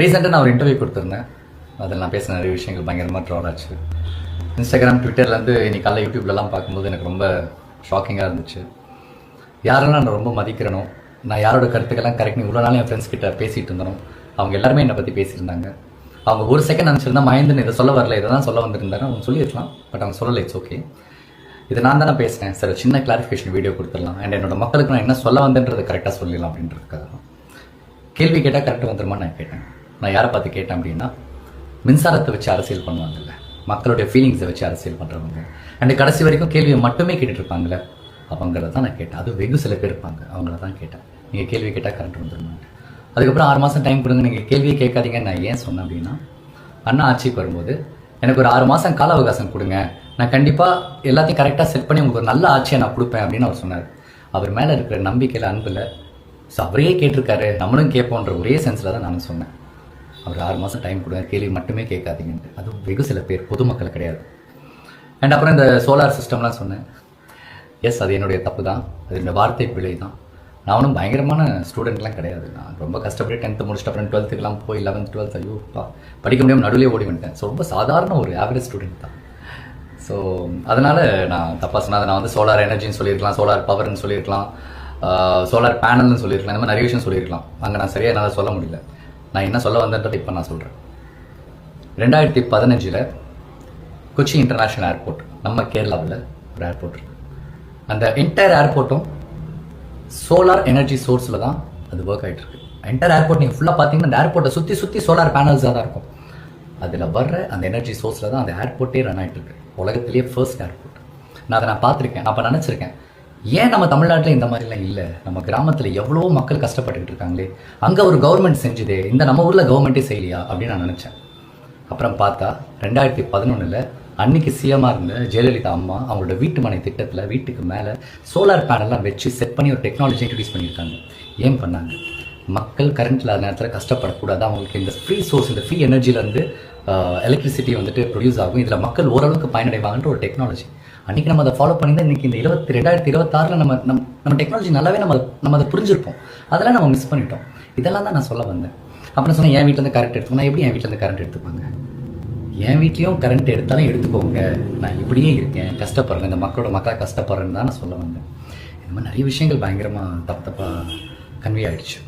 ரீசெண்டாக நான் ஒரு இன்டர்வியூ கொடுத்துருந்தேன். அதில் நான் பேசின நிறைய விஷயங்கள் பயங்கரமாக ட்ரால் ஆச்சு. இன்ஸ்டாகிராம், ட்விட்டர்லேருந்து இன்னைக்கு காலைல யூடியூப்லலாம் பார்க்கும்போது எனக்கு ரொம்ப ஷாக்கிங்காக இருந்துச்சு. யாரெல்லாம் நான் ரொம்ப மதிக்கிறனோ, நான் யாரோட கருத்துக்கெல்லாம் கரெக்ட்னு இவ்வளோ நாள் என் ஃப்ரெண்ட்ஸ் கிட்ட பேசிகிட்டு இருந்தனோ, அவங்க எல்லாருமே என்னை பற்றி பேசியிருந்தாங்க. அவங்க ஒரு செகண்ட் நினச்சிருந்தா மயந்துன்னு இதை சொல்ல வரல, இதை தான் சொல்ல வந்திருந்தாரு அவங்க சொல்லியிருக்கலாம். பட் அவங்க சொல்லலை. It's okay. இதை நான் தானே பேசுகிறேன் சார், சின்ன கிளாரிஃபிகேஷன் வீடியோ கொடுத்துடலாம். அண்ட் என்னோட மக்களுக்கு நான் என்ன சொல்ல வந்தேன்றதை கரெக்டாக சொல்லிடலாம் அப்படின்றதுக்காக கேள்வி கேட்டால் கரெக்டாக வந்துருமான்னு நான் கேட்டேன். நான் யாரை பார்த்து கேட்டேன் அப்படின்னா, மின்சாரத்தை வச்சு அரசியல் பண்ணுவாங்கல்ல, மக்களுடைய ஃபீலிங்ஸை வச்சு அரசியல் பண்ணுறவங்க, அண்ட் கடைசி வரைக்கும் கேள்வியை மட்டுமே கேட்டுட்டு இருப்பாங்களே, அவங்கள தான் நான் கேட்டேன். அது வெகு சில பேர் இருப்பாங்க, அவங்கள தான் கேட்டேன். நீங்கள் கேள்வி கேட்டால் கரெக்ட் வந்துருமான்னு. அதுக்கப்புறம் 6 மாதம் டைம் கொடுங்க, நீங்கள் கேள்வியே கேட்காதீங்கன்னு நான் ஏன் சொன்னேன் அப்படின்னா, அண்ணா ஆட்சிக்கு வரும்போது எனக்கு ஒரு 6 மாதம் கால அவகாசம் கொடுங்க, நான் கண்டிப்பாக எல்லாத்தையும் கரெக்டாக செட் பண்ணி உங்களுக்கு ஒரு நல்ல ஆட்சியை நான் கொடுப்பேன் அப்படின்னு அவர் சொன்னார். அவர் மேலே இருக்கிற நம்பிக்கையில், அன்பில், ஸோ அவரே கேட்டிருக்காரு, நம்மளும் கேட்போன்ற ஒரே சென்ஸில் தான் நான் சொன்னேன். அவர் 6 மாதம் டைம் கொடுங்க, கேள்வி மட்டுமே கேட்காதீங்கன்ட்டு. அதுவும் வெகு சில பேர், பொதுமக்கள் கிடையாது. அண்ட் அப்புறம் இந்த சோலார் சிஸ்டம்லாம் சொன்னேன். எஸ், அது என்னுடைய தப்பு தான், அது என்னோடய வார்த்தை பிழை தான். நான் ஒன்றும் பயங்கரமான ஸ்டூடெண்ட்லாம் கிடையாது. நான் ரொம்ப கஷ்டப்பட்டு 10th முடிச்சுட்டு அப்புறம் 12th போய் 11th 12th ஐயோ படிக்க முடியாமல் நடுவிலே ஓடி வந்துட்டேன். ஸோ ரொம்ப சாதாரண ஒரு ஆவரேஜ் ஸ்டூடெண்ட் தான். ஸோ அதனால் நான் தப்பாக சொன்னேன். நான் வந்து சோலார் எனர்ஜின்னு சொல்லியிருக்கலாம், சோலார் பவர்னு சொல்லியிருக்கலாம், சோலார் பேனல்னு சொல்லியிருக்கலாம், இந்த மாதிரி நிறைய விஷயம் சொல்லியிருக்கலாம். அங்கே நான் சரியாக என்னால் சொல்ல முடியல. நான் என்ன சொல்ல வந்தேன்றதை இப்போ நான் சொல்கிறேன். 2015 கொச்சி இன்டர்நேஷ்னல் ஏர்போர்ட், நம்ம கேரளாவில் ஒரு ஏர்போர்ட் இருக்குது. அந்த என்டையர் ஏர்போர்ட்டும் சோலார் எனர்ஜி சோர்ஸில் தான் அது ஒர்க் ஆகிட்டு இருக்கு. என்டையர் ஏர்போர்ட் நீங்கள் ஃபுல்லாக பார்த்தீங்கன்னா அந்த ஏர்போர்ட்டை சுற்றி சுற்றி சோலார் பேனல்ஸாக தான் இருக்கும். அதில் வர்ற அந்த எனர்ஜி சோர்ஸில் தான் அந்த ஏர்போர்ட்டே ரன் ஆகிட்டு இருக்கு. உலகத்திலேயே ஃபர்ஸ்ட் ஏர்போர்ட். நான் அதை பார்த்துருக்கேன். நான் அப்போ நினச்சிருக்கேன், ஏன் நம்ம தமிழ்நாட்டில் இந்த மாதிரிலாம் இல்லை, நம்ம கிராமத்தில் எவ்வளோ மக்கள் கஷ்டப்பட்டுக்கிட்டு இருக்காங்களே, அங்கே ஒரு கவர்மெண்ட் செஞ்சுதே, இந்த நம்ம ஊரில் கவர்மெண்ட்டே செய்யலையா அப்படின்னு நான் நினச்சேன். அப்புறம் பார்த்தா 2011 அன்னைக்கு சிஎம்மாக இருந்த ஜெயலலிதா அம்மா அவங்களோட வீட்டு மனை திட்டத்தில் வீட்டுக்கு மேலே சோலார் பேனல்லாம் வச்சு செட் பண்ணி ஒரு டெக்னாலஜி இன்ட்ரடியூஸ் பண்ணியிருக்காங்க. ஏன் பண்ணாங்க? மக்கள் கரண்ட் இல்லாத நேரத்தில் கஷ்டப்படக்கூடாது, அவங்களுக்கு இந்த ஃப்ரீ சோர்ஸ், இந்த ஃப்ரீ எனர்ஜிலேருந்து எலக்ட்ரிசிட்டி வந்துட்டு ப்ரொடியூஸ் ஆகும், இதில் மக்கள் ஓரளவுக்கு பயனடைவாங்கன்ற ஒரு டெக்னாலஜி. அன்றைக்கி நம்ம அதை ஃபாலோ பண்ணி தான் இன்றைக்கி இந்த 2026 நம்ம டெக்னாலஜி நல்லாவே நம்ம அதை புரிஞ்சிருப்போம். அதெல்லாம் நம்ம மிஸ் பண்ணிட்டோம். இதெல்லாம் தான் நான் சொல்ல வந்தேன். அப்புறம் சொன்னேன், என் வீட்டிலேருந்து கரண்ட் எடுத்துக்கணும். எப்படி என் வீட்டிலேருந்து கரண்ட் எடுத்துப்பாங்க? என் வீட்லேயும் கரண்ட் எடுத்தாலும் எடுத்துக்கோங்க, நான் இப்படியே இருக்கேன், கஷ்டப்படுறேன், இந்த மக்களாக கஷ்டப்படுறேன்னு தான் நான் சொல்ல வந்தேன். இந்த மாதிரி நிறைய விஷயங்கள் பயங்கரமாக தப்பாக கன்வே ஆகிடுச்சு.